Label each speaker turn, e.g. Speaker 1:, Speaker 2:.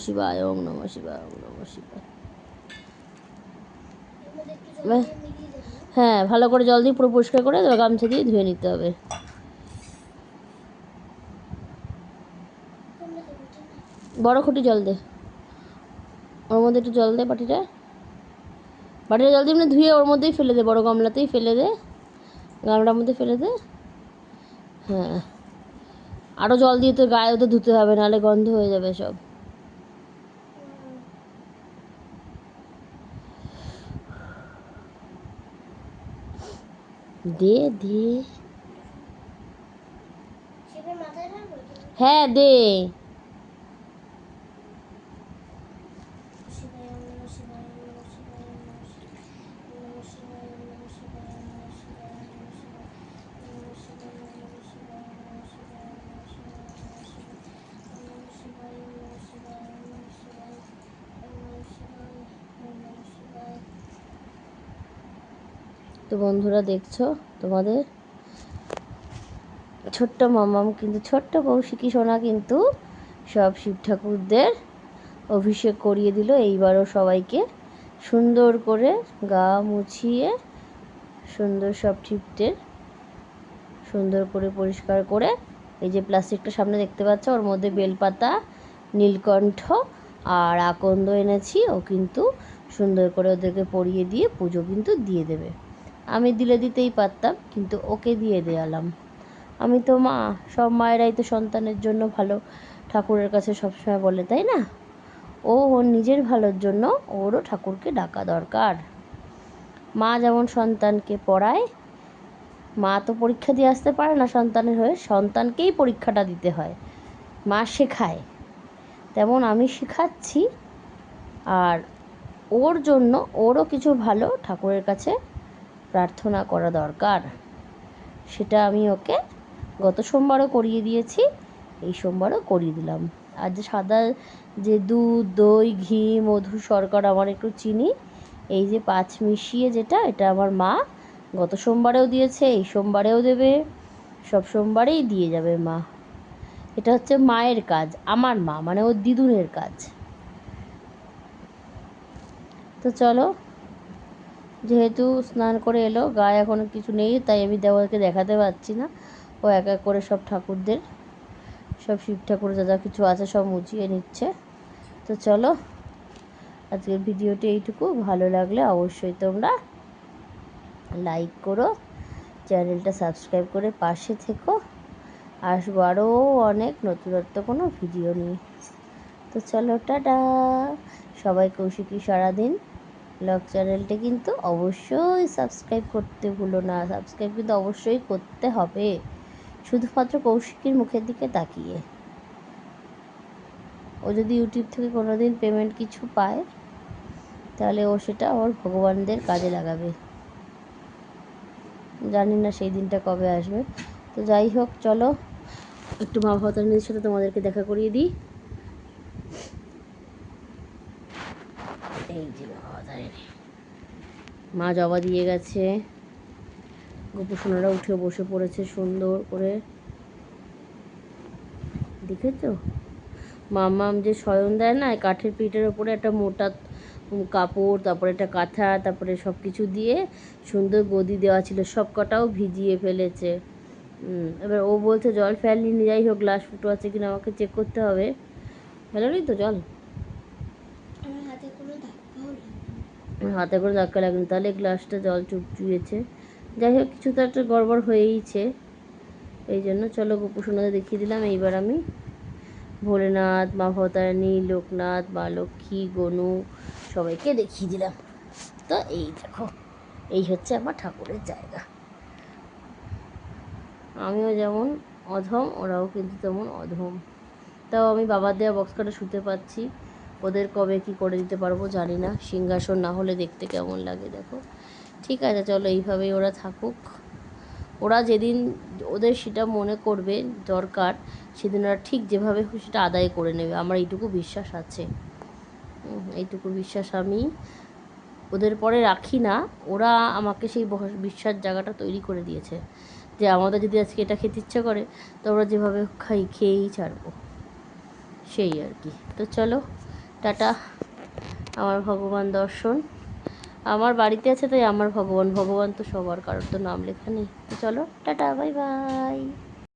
Speaker 1: শিবায়, ওম নমঃ শিবায়, ওম নমঃ শিবায়। হ্যাঁ, ভালো করে জল দিয়ে পুরো পরিষ্কার করে গামছা দিয়ে ধুয়ে নিতে হবে। বড় খুঁটি জল দে, ওর মধ্যে একটু জল দে, বাটিটা জল দিয়ে এমনি ধুয়ে ওর মধ্যেই ফেলে দে, বড় গামলাতেই ফেলে দে, গামলার মধ্যে ফেলে দে। হ্যাঁ, আরও জল দিয়ে তো গায়েও তো ধুতে হবে, নাহলে গন্ধ হয়ে যাবে সব। দে দে, হ্যাঁ দে। তো বন্ধুরা দেখছো, তোমাদের ছোট্ট মামাম কিন্তু, ছোট্ট কৌশিকী সোনা কিন্তু সব শিব ঠাকুরদের অভিষেক করিয়ে দিল। এইবারও সবাইকে সুন্দর করে গা মুছিয়ে সুন্দর সব টিপটের সুন্দর করে পরিষ্কার করে, এই যে প্লাস্টিকটা সামনে দেখতে পাচ্ছ, ওর মধ্যে বেলপাতা, নীলকণ্ঠ আর আকন্দ এনেছি। ও কিন্তু সুন্দর করে ওদেরকে পরিয়ে দিয়ে পুজো কিন্তু দিয়ে দেবে। আমি দিলে দিতেই পারতাম, কিন্তু ওকে দিয়ে দেওয়ালাম। আমি তো মা, সব মায়েরাই তো সন্তানের জন্য ভালো ঠাকুরের কাছে সবসময় বলে, তাই না? ও ওর নিজের ভালোর জন্য ওরও ঠাকুরকে ডাকা দরকার। মা যেমন সন্তানকে পড়ায়, মা তো পরীক্ষা দিয়ে আসতে পারে না সন্তানের হয়ে, সন্তানকেই পরীক্ষাটা দিতে হয়, মা শেখায়। তেমন আমি শেখাচ্ছি, আর ওর জন্য ওরও কিছু ভালো ঠাকুরের কাছে প্রার্থনা করা দরকার। সেটা আমি ওকে গত সোমবারও করিয়ে দিয়েছি, এই সোমবারও করিয়ে দিলাম। আর যে সাদা যে দুধ, দই, ঘি, মধু, শর্করা, আমার একটু চিনি, এই যে 5 মিশিয়ে যেটা, এটা আমার মা গত সোমবারেও দিয়েছে, এই সোমবারেও দেবে, সব সোমবারেই দিয়ে যাবে মা। এটা হচ্ছে মায়ের কাজ, আমার মা মানে ওর দিদুনের কাজ। তো চলো, যেহেতু স্নান করে এলো, গায়ে এখনও কিছু নেই, তাই আমি দেওয়াকে দেখাতে পারছি না। ও এক এক করে সব ঠাকুরদের, সব শিব ঠাকুর যা যা কিছু আছে সব মুছিয়ে নিচ্ছে। তো চলো, আজকের ভিডিওটি এইটুকু। ভালো লাগলে অবশ্যই তোমরা লাইক করো, চ্যানেলটা সাবস্ক্রাইব করে পাশে থেকো। আসবো আরও অনেক নতুনত্ব কোনো ভিডিও নিয়ে। তো চলো, টাটা। সবাই কৌশিকী সারাদিন ব্লগ চ্যানেলটি কিন্তু অবশ্যই সাবস্ক্রাইব করতে ভুলো না। সাবস্ক্রাইব কিন্তু অবশ্যই করতে হবে, শুধুমাত্র কৌশিকীর মুখের দিকে তাকিয়ে। ও যদি ইউটিউব থেকে কোনো দিন পেমেন্ট কিছু পায়, তাহলে ও সেটা ওর ভগবানদের কাজে লাগাবে। জানি না সেই দিনটা কবে আসবে। তো যাই হোক, চলো একটু মা ভবতারিণীর সাথে তোমাদেরকে দেখা করিয়ে দিই। এই যে মা ভবতারিণী, মা জবা দিয়ে গেছে, গোপুসোনারা উঠে বসে পড়েছে সুন্দর করে, দেখেছো? মামাম যে শয়ন দেয় না, কাঠের পিঠের ওপরে একটা মোটা কাপড়, তারপরে একটা কাঁথা, তারপরে সব কিছু দিয়ে সুন্দর গদি দেওয়া ছিল, সব কটাও ভিজিয়ে ফেলেছে। এবার ও বলছে জল ফেলেনি, যাই হোক গ্লাস ফুটো আছে কিনা আমাকে চেক করতে হবে। ফেলোনি তো জল? হাতে করে ধাক্কা লাগেনি, তাহলে গ্লাসটা জল চুইয়েছে। যাই হোক, কিছু তো একটা গড়বড় হয়েইছে, এই জন্য। চলো, গোপুসোনাদের দেখিয়ে দিলাম। এইবার আমি ভোলেনাথ, মা ভবতারিণী, লোকনাথ, মা লক্ষ্মী, গনু সবাইকে দেখিয়ে দিলাম। তো এই দেখো, এই হচ্ছে আমার ঠাকুরের জায়গা। আমিও যেমন অধম, ওরাও কিন্তু তেমন অধম। তাও আমি বাবার দেওয়া বক্স কাটে শুতে পাচ্ছি। ওদের কবে কি করে দিতে পারবো জানি না, সিংহাসন না হলে দেখতে কেমন লাগে দেখো। ঠিক আছে, চলো এইভাবেই ওরা থাকুক। ওরা যেদিন ওদের সেটা মনে করবে দরকার, সেদিন ওরা ঠিক যেভাবে সেটা আদায় করে নেবে, আমার এইটুকু বিশ্বাস আছে। এইটুকু বিশ্বাস আমি ওদের পরে রাখি না, ওরা আমাকে সেই বিশ্বাস জায়গাটা তৈরি করে দিয়েছে, যে আমাদের যদি আজকে এটা খেতে ইচ্ছে করে, তো ওরা যেভাবে খেয়েই ছাড়বো, সেই আর কি। তো চলো, টাটা। আমার ভগবান দর্শন আমার বাড়িতে আছে, তাই আমার ভগবান। ভগবান তো সবার, কারোর তো নাম লেখা নেই। তো চলো টাটা, বাই বাই।